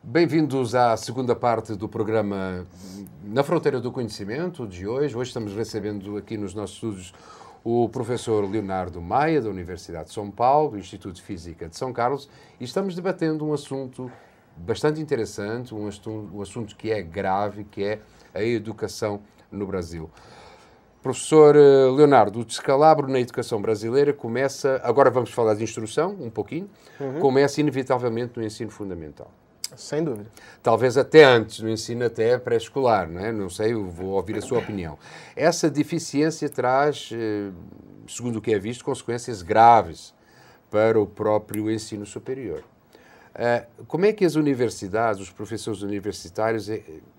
Bem-vindos à segunda parte do programa Na Fronteira do Conhecimento de hoje. Hoje estamos recebendo aqui nos nossos estúdios o professor Leonardo Maia, da Universidade de São Paulo, do Instituto de Física de São Carlos, e estamos debatendo um assunto bastante interessante, um assunto que é grave, que é a educação no Brasil. Professor Leonardo, o descalabro na educação brasileira começa, agora vamos falar de instrução um pouquinho, começa inevitavelmente no ensino fundamental. Sem dúvida. Talvez até antes, no ensino até pré-escolar, não é? Não sei, eu vou ouvir a sua opinião. Essa deficiência traz, segundo o que é visto, consequências graves para o próprio ensino superior. Como é que as universidades, os professores universitários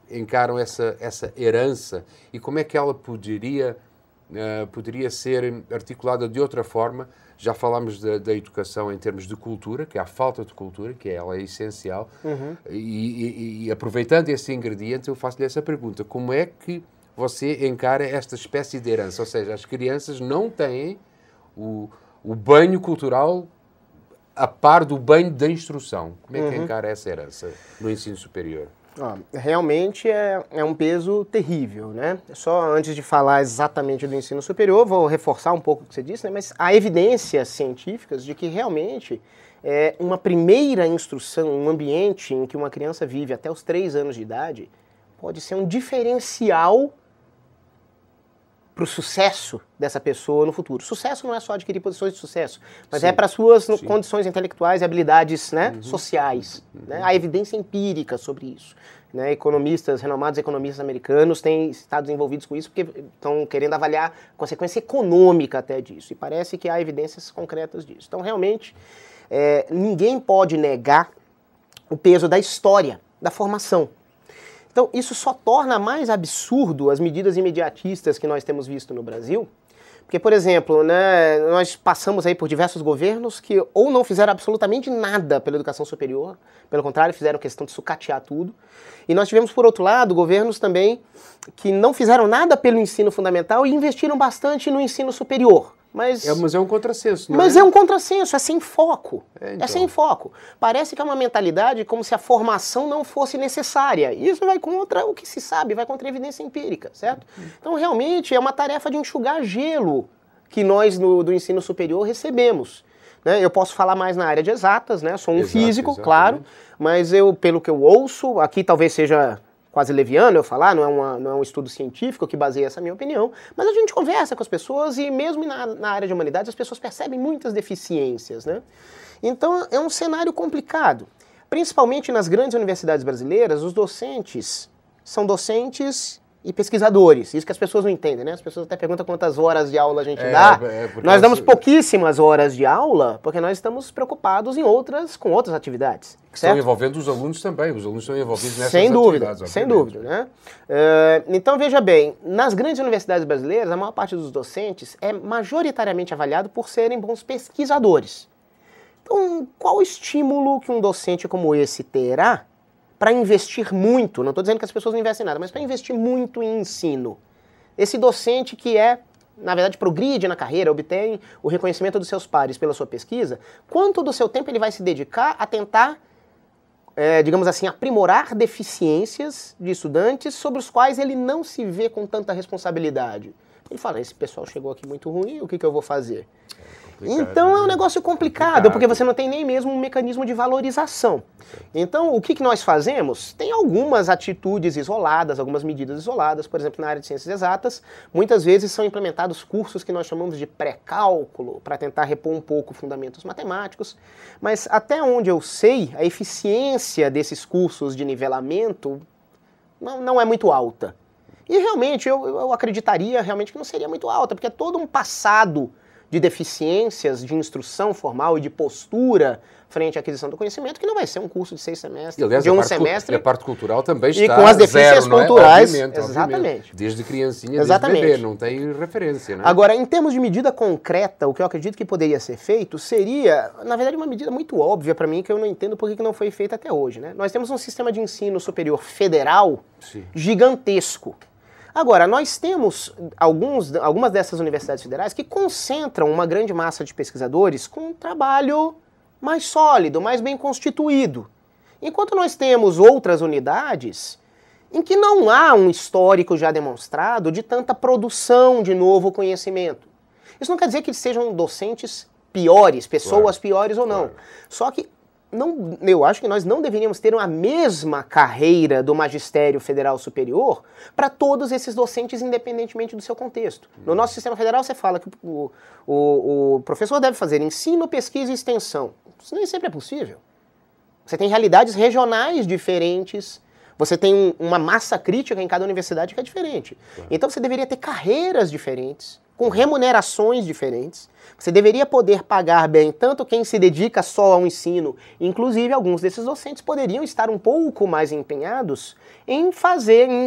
encaram essa herança e como é que ela poderia ser articulada de outra forma? Já falámos da educação em termos de cultura, que é a falta de cultura, que ela é essencial. E aproveitando esse ingrediente, eu faço-lhe essa pergunta. Como é que você encara esta espécie de herança? Ou seja, as crianças não têm o banho cultural a par do banho da instrução. Como é que encara essa herança no ensino superior? Realmente é um peso terrível, né? Só antes de falar exatamente do ensino superior, vou reforçar um pouco o que você disse, né? Mas há evidências científicas de que realmente uma primeira instrução, um ambiente em que uma criança vive até os 3 anos de idade, pode ser um diferencial para o sucesso dessa pessoa no futuro. Sucesso não é só adquirir posições de sucesso, mas é para as suas condições intelectuais e habilidades, né, sociais. Né? Há evidência empírica sobre isso. Né? Renomados economistas americanos têm estado envolvidos com isso porque estão querendo avaliar a consequência econômica até disso. E parece que há evidências concretas disso. Então, realmente, ninguém pode negar o peso da história, da formação. Então, isso só torna mais absurdo as medidas imediatistas que nós temos visto no Brasil, porque, por exemplo, né, nós passamos aí por diversos governos que ou não fizeram absolutamente nada pela educação superior, pelo contrário, fizeram questão de sucatear tudo, e nós tivemos, por outro lado, governos também que não fizeram nada pelo ensino fundamental e investiram bastante no ensino superior. Mas é um contrassenso, não é? Mas é um contrassenso, é sem foco. Então. É sem foco. Parece que é uma mentalidade como se a formação não fosse necessária. Isso vai contra o que se sabe, vai contra a evidência empírica, certo? Então, realmente, é uma tarefa de enxugar gelo que nós, do ensino superior, recebemos. Né? Eu posso falar mais na área de exatas, né? Sou um físico, claro, mas pelo que eu ouço, aqui talvez seja quase leviano eu falar, não é um estudo científico que baseia essa minha opinião, mas a gente conversa com as pessoas e mesmo na área de humanidades as pessoas percebem muitas deficiências, né? Então é um cenário complicado. Principalmente nas grandes universidades brasileiras, os docentes são docentes e pesquisadores. Isso que as pessoas não entendem, né? As pessoas até perguntam quantas horas de aula a gente dá. Nós damos pouquíssimas horas de aula porque nós estamos preocupados com outras atividades. Que estão envolvendo os alunos também. Os alunos estão envolvidos nessas atividades. Sem dúvida, né? Então, veja bem, nas grandes universidades brasileiras, a maior parte dos docentes é majoritariamente avaliado por serem bons pesquisadores. Então, qual o estímulo que um docente como esse terá para investir muito, não estou dizendo que as pessoas não investem nada, mas para investir muito em ensino? Esse docente que na verdade, progride na carreira, obtém o reconhecimento dos seus pares pela sua pesquisa, quanto do seu tempo ele vai se dedicar a tentar, digamos assim, aprimorar deficiências de estudantes sobre os quais ele não se vê com tanta responsabilidade? Ele fala, esse pessoal chegou aqui muito ruim, o que eu vou fazer? Então é um negócio complicado, porque você não tem nem mesmo um mecanismo de valorização. Então o que nós fazemos? Tem algumas atitudes isoladas, algumas medidas isoladas, por exemplo, na área de ciências exatas, muitas vezes são implementados cursos que nós chamamos de pré-cálculo, para tentar repor um pouco fundamentos matemáticos, mas até onde eu sei, a eficiência desses cursos de nivelamento não é muito alta. E realmente eu acreditaria realmente que não seria muito alta, porque é todo um passado de deficiências de instrução formal e de postura frente à aquisição do conhecimento, que não vai ser um curso de 6 semestres, e, aliás, de um semestre. E a parte cultural também está e com as deficiências zero, culturais. Obviamente, exatamente. Desde criancinha, desde bebê, não tem referência. Né? Agora, em termos de medida concreta, o que eu acredito que poderia ser feito seria, na verdade, uma medida muito óbvia para mim, que eu não entendo por que não foi feita até hoje. Né? Nós temos um sistema de ensino superior federal gigantesco. Agora, nós temos algumas dessas universidades federais que concentram uma grande massa de pesquisadores com um trabalho mais sólido, mais bem constituído. Enquanto nós temos outras unidades em que não há um histórico já demonstrado de tanta produção de novo conhecimento. Isso não quer dizer que sejam docentes piores, pessoas piores ou não. Só que eu acho que nós não deveríamos ter a mesma carreira do magistério federal superior para todos esses docentes, independentemente do seu contexto. No nosso sistema federal, você fala que o professor deve fazer ensino, pesquisa e extensão. Isso nem sempre é possível. Você tem realidades regionais diferentes, você tem uma massa crítica em cada universidade que é diferente. Então você deveria ter carreiras diferentes, com remunerações diferentes. Você deveria poder pagar bem tanto quem se dedica só ao ensino, inclusive alguns desses docentes poderiam estar um pouco mais empenhados em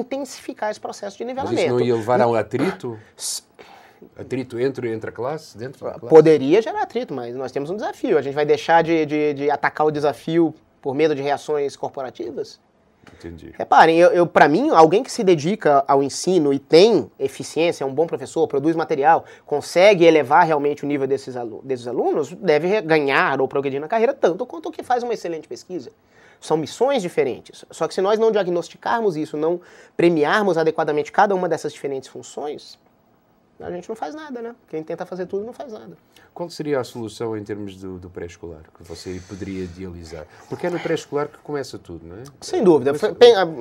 intensificar esse processo de nivelamento. Mas isso não ia levar a um atrito? Atrito entre a classe, dentro da classe? Poderia gerar atrito, mas nós temos um desafio. A gente vai deixar de atacar o desafio por medo de reações corporativas? Entendi. Reparem, para mim, alguém que se dedica ao ensino e tem eficiência, é um bom professor, produz material, consegue elevar realmente o nível desses alunos, deve ganhar ou progredir na carreira tanto quanto o que faz uma excelente pesquisa. São missões diferentes. Só que se nós não diagnosticarmos isso, não premiarmos adequadamente cada uma dessas diferentes funções, a gente não faz nada, né? Quem tenta fazer tudo não faz nada. Qual seria a solução em termos do pré-escolar que você poderia idealizar? Porque é no pré-escolar que começa tudo, não é? Sem dúvida.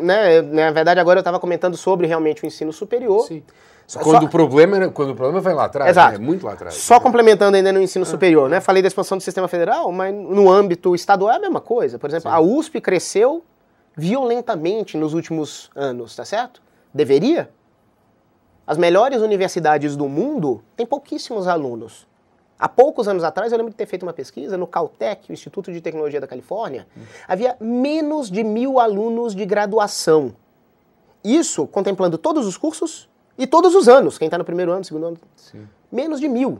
Na verdade, agora eu estava comentando sobre realmente o ensino superior. Sim. Quando o problema vem lá atrás, exato. Né? Muito lá atrás. Só complementando ainda no ensino superior, né? Falei da expansão do sistema federal, mas no âmbito estadual é a mesma coisa. Por exemplo, a USP cresceu violentamente nos últimos anos, tá certo? Deveria? As melhores universidades do mundo têm pouquíssimos alunos. Há poucos anos atrás, eu lembro de ter feito uma pesquisa no Caltech, o Instituto de Tecnologia da Califórnia, havia menos de 1.000 alunos de graduação. Isso contemplando todos os cursos e todos os anos, quem está no primeiro ano, segundo ano. Sim. Menos de 1.000.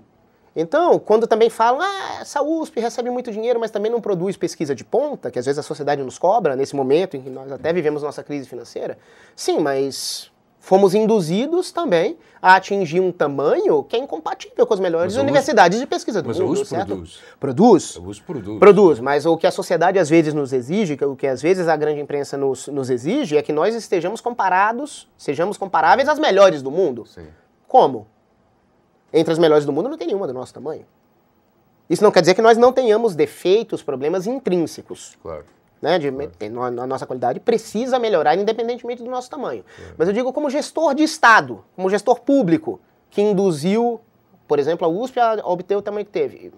Então, quando também falam, essa USP recebe muito dinheiro, mas também não produz pesquisa de ponta, que às vezes a sociedade nos cobra, nesse momento em que nós até vivemos nossa crise financeira. Sim, mas fomos induzidos também a atingir um tamanho que é incompatível com as melhores universidades de pesquisa do mundo. Mas a USP certo? Produz. A USP produz. Produz, mas o que a sociedade às vezes nos exige, o que às vezes a grande imprensa nos exige, é que nós sejamos comparáveis às melhores do mundo. Sim. Como? Entre as melhores do mundo não tem nenhuma do nosso tamanho. Isso não quer dizer que nós não tenhamos defeitos, problemas intrínsecos. Claro. Né, a nossa qualidade precisa melhorar independentemente do nosso tamanho. Mas eu digo como gestor de Estado, como gestor público, que induziu, por exemplo, a USP a obter o tamanho que teve.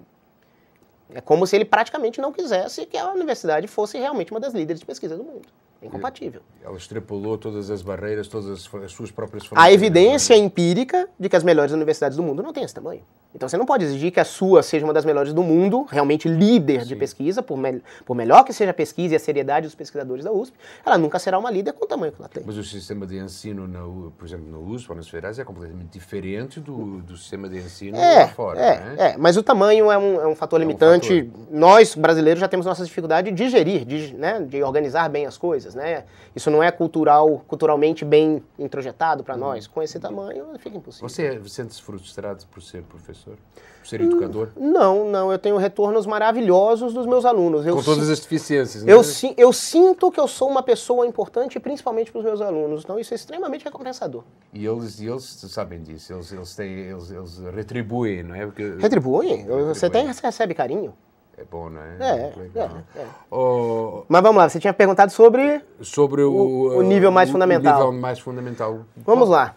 É como se ele praticamente não quisesse que a universidade fosse realmente uma das líderes de pesquisa do mundo. É incompatível. Ela extrapolou todas as barreiras, todas as suas próprias fronteiras. A evidência empírica de que as melhores universidades do mundo não têm esse tamanho. Então você não pode exigir que a sua seja uma das melhores do mundo, realmente líder de pesquisa, por melhor que seja a pesquisa e a seriedade dos pesquisadores da USP, ela nunca será uma líder com o tamanho que ela tem. Mas o sistema de ensino, por exemplo, na USP ou nas federais, é completamente diferente do sistema de ensino lá fora. Mas o tamanho é um fator limitante. Nós, brasileiros, já temos nossas dificuldades de digerir, de organizar bem as coisas. Né? Isso não é culturalmente bem introjetado para nós. Com esse tamanho, fica impossível. Você sente-se frustrado por ser professor? Por ser educador? Não. Eu tenho retornos maravilhosos dos meus alunos. Com todas as deficiências. Né? Eu sinto que eu sou uma pessoa importante, principalmente para os meus alunos. Então, isso é extremamente recompensador. E eles sabem disso. Eles retribuem, não é? Porque retribuem? Você recebe carinho. É bom, não é? Mas vamos lá, você tinha perguntado sobre o nível mais fundamental. O nível mais fundamental. Vamos lá.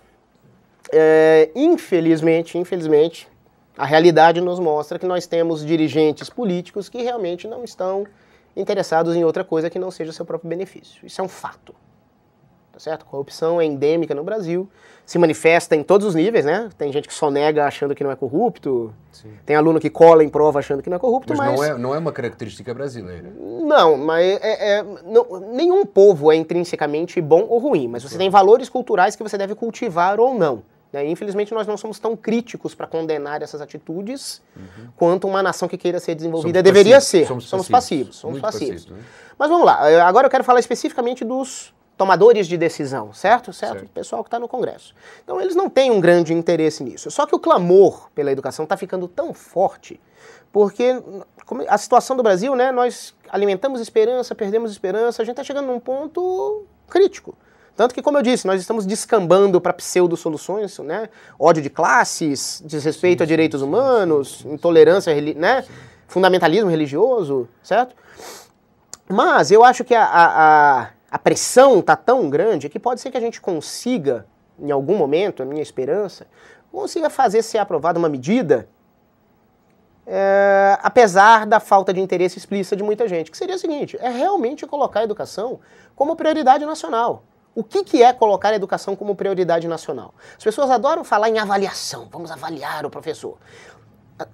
Infelizmente, a realidade nos mostra que nós temos dirigentes políticos que realmente não estão interessados em outra coisa que não seja o seu próprio benefício. Isso é um fato. Tá certo? A corrupção é endêmica no Brasil, se manifesta em todos os níveis, né? Tem gente que só nega achando que não é corrupto, sim. Tem aluno que cola em prova achando que não é corrupto, mas não é uma característica brasileira. Não, mas nenhum povo é intrinsecamente bom ou ruim, mas você tem valores culturais que você deve cultivar ou não. Infelizmente, nós não somos tão críticos para condenar essas atitudes quanto uma nação que queira ser desenvolvida deveria ser. Somos passivos. Né? Mas vamos lá, agora eu quero falar especificamente dos tomadores de decisão, certo? Certo. O pessoal que está no Congresso. Então eles não têm um grande interesse nisso. Só que o clamor pela educação está ficando tão forte, porque a situação do Brasil, né, nós alimentamos esperança, perdemos esperança, a gente está chegando num ponto crítico. Tanto que, como eu disse, nós estamos descambando para pseudo-soluções, né? Ódio de classes, desrespeito a direitos humanos, intolerância, né? Fundamentalismo religioso, certo? Mas eu acho que a pressão está tão grande que pode ser que a gente consiga, em algum momento, a minha esperança, consiga fazer ser aprovada uma medida, apesar da falta de interesse explícita de muita gente, que seria o seguinte, é realmente colocar a educação como prioridade nacional. O que é colocar a educação como prioridade nacional? As pessoas adoram falar em avaliação, vamos avaliar o professor.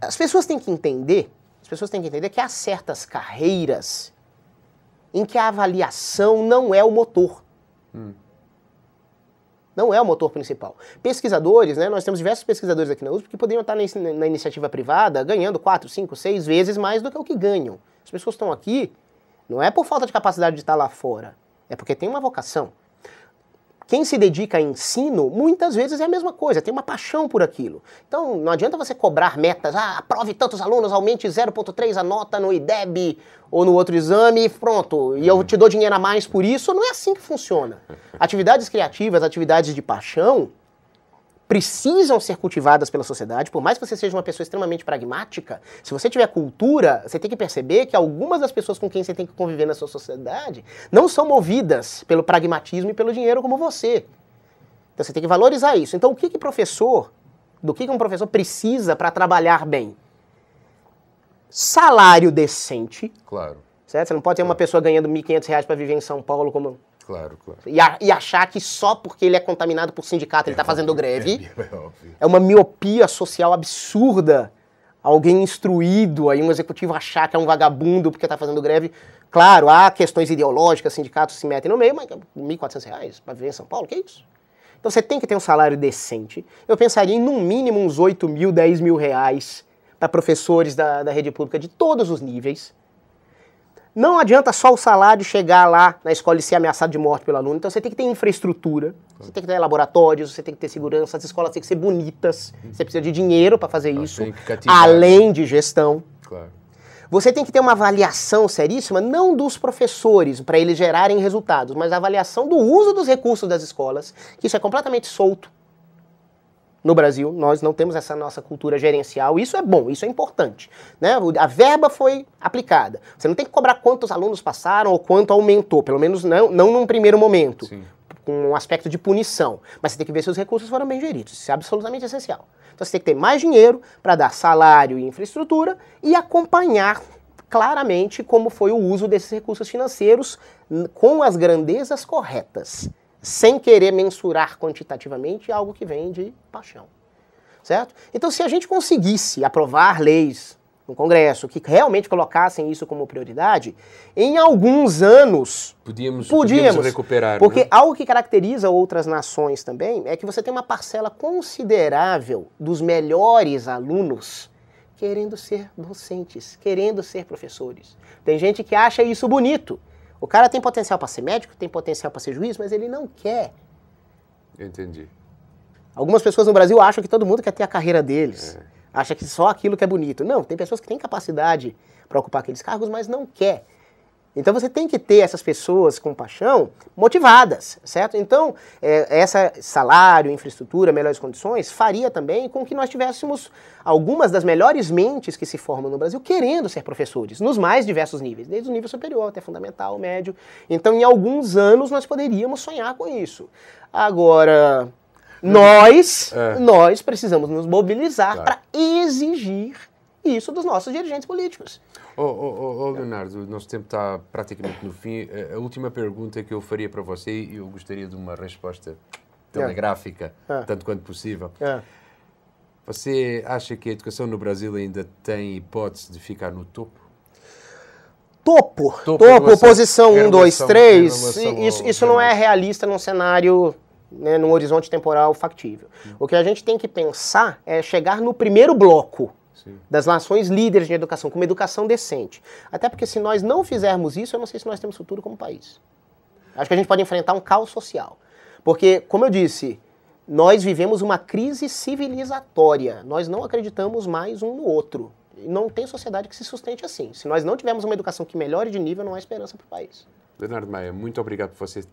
As pessoas têm que entender que há certas carreiras em que a avaliação não é o motor. Não é o motor principal. Pesquisadores, né, nós temos diversos pesquisadores aqui na USP que poderiam estar na iniciativa privada ganhando 4, 5, 6 vezes mais do que o que ganham. As pessoas estão aqui, não é por falta de capacidade de estar lá fora, é porque tem uma vocação. Quem se dedica a ensino, muitas vezes é a mesma coisa, tem uma paixão por aquilo. Então, não adianta você cobrar metas, aprove tantos alunos, aumente 0,3 a nota no IDEB ou no outro exame e pronto, e eu te dou dinheiro a mais por isso. Não é assim que funciona. Atividades criativas, atividades de paixão, precisam ser cultivadas pela sociedade, por mais que você seja uma pessoa extremamente pragmática, se você tiver cultura, você tem que perceber que algumas das pessoas com quem você tem que conviver na sua sociedade não são movidas pelo pragmatismo e pelo dinheiro como você. Então você tem que valorizar isso. Então do que um professor precisa para trabalhar bem? Salário decente. Claro. Certo? Você não pode ter uma pessoa ganhando R$1.500 para viver em São Paulo como... Claro. E achar que só porque ele é contaminado por sindicato ele está fazendo greve. É uma miopia social absurda. Alguém instruído, aí um executivo achar que é um vagabundo porque está fazendo greve. Claro, há questões ideológicas, sindicatos se metem no meio, mas R$1.400 para viver em São Paulo, que é isso? Então você tem que ter um salário decente. Eu pensaria em, no mínimo, uns R$8.000, R$10.000 para professores da rede pública de todos os níveis. Não adianta só o salário chegar lá na escola e ser ameaçado de morte pelo aluno. Então você tem que ter infraestrutura, você tem que ter laboratórios, você tem que ter segurança, as escolas têm que ser bonitas, você precisa de dinheiro para fazer isso, além de gestão. Claro. Você tem que ter uma avaliação seríssima, não dos professores, para eles gerarem resultados, mas a avaliação do uso dos recursos das escolas, que isso é completamente solto. No Brasil, nós não temos essa nossa cultura gerencial. Isso é bom, isso é importante, né? A verba foi aplicada. Você não tem que cobrar quantos alunos passaram ou quanto aumentou, pelo menos não num primeiro momento, Sim. com um aspecto de punição. Mas você tem que ver se os recursos foram bem geridos. Isso é absolutamente essencial. Então você tem que ter mais dinheiro para dar salário e infraestrutura e acompanhar claramente como foi o uso desses recursos financeiros com as grandezas corretas, sem querer mensurar quantitativamente algo que vem de paixão, certo? Então, se a gente conseguisse aprovar leis no Congresso que realmente colocassem isso como prioridade, em alguns anos podíamos recuperar. Porque, né? Algo que caracteriza outras nações também é que você tem uma parcela considerável dos melhores alunos querendo ser docentes, querendo ser professores. Tem gente que acha isso bonito. O cara tem potencial para ser médico, tem potencial para ser juiz, mas ele não quer. Entendi. Algumas pessoas no Brasil acham que todo mundo quer ter a carreira deles. Acha que só aquilo que é bonito. Não, tem pessoas que têm capacidade para ocupar aqueles cargos, mas não quer. Então você tem que ter essas pessoas com paixão motivadas, certo? Então, salário, infraestrutura, melhores condições, faria também com que nós tivéssemos algumas das melhores mentes que se formam no Brasil querendo ser professores, nos mais diversos níveis, desde o nível superior até fundamental, médio. Então, em alguns anos, nós poderíamos sonhar com isso. Agora, nós precisamos nos mobilizar para exigir isso dos nossos dirigentes políticos. Leonardo, o nosso tempo está praticamente no fim. A última pergunta que eu faria para você, e eu gostaria de uma resposta telegráfica, tanto quanto possível. Você acha que a educação no Brasil ainda tem hipótese de ficar no topo? Topo, posição 1, 2, 3, isso não é realista num cenário, né, num horizonte temporal factível. O que a gente tem que pensar é chegar no primeiro bloco das nações líderes de educação, com uma educação decente. Até porque se nós não fizermos isso, eu não sei se nós temos futuro como país. Acho que a gente pode enfrentar um caos social. Porque, como eu disse, nós vivemos uma crise civilizatória. Nós não acreditamos mais um no outro. E não tem sociedade que se sustente assim. Se nós não tivermos uma educação que melhore de nível, não há esperança para o país. Leonardo Maia, muito obrigado por você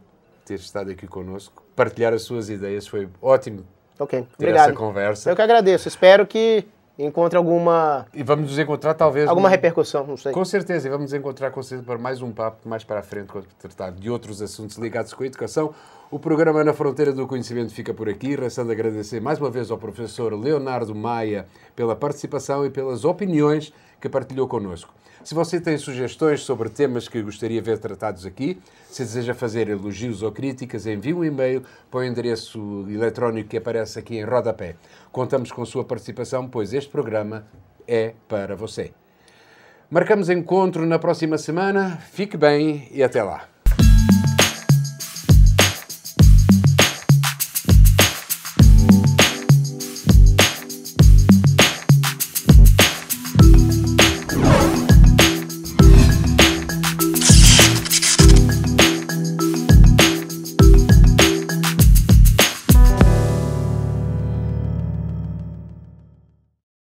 ter estado aqui conosco, partilhar as suas ideias. Foi ótimo ter obrigado. essa conversa. Eu que agradeço. Espero que encontre alguma... E vamos nos encontrar talvez... Alguma repercussão, não sei. Com certeza, e vamos nos encontrar com certeza para mais um papo mais para a frente, para tratar de outros assuntos ligados com a educação. O programa Na Fronteira do Conhecimento fica por aqui, restando agradecer mais uma vez ao professor Leonardo Maia pela participação e pelas opiniões que partilhou connosco. Se você tem sugestões sobre temas que gostaria de ver tratados aqui, se deseja fazer elogios ou críticas, envie um e-mail para o endereço eletrónico que aparece aqui em rodapé. Contamos com sua participação, pois este programa é para você. Marcamos encontro na próxima semana. Fique bem e até lá.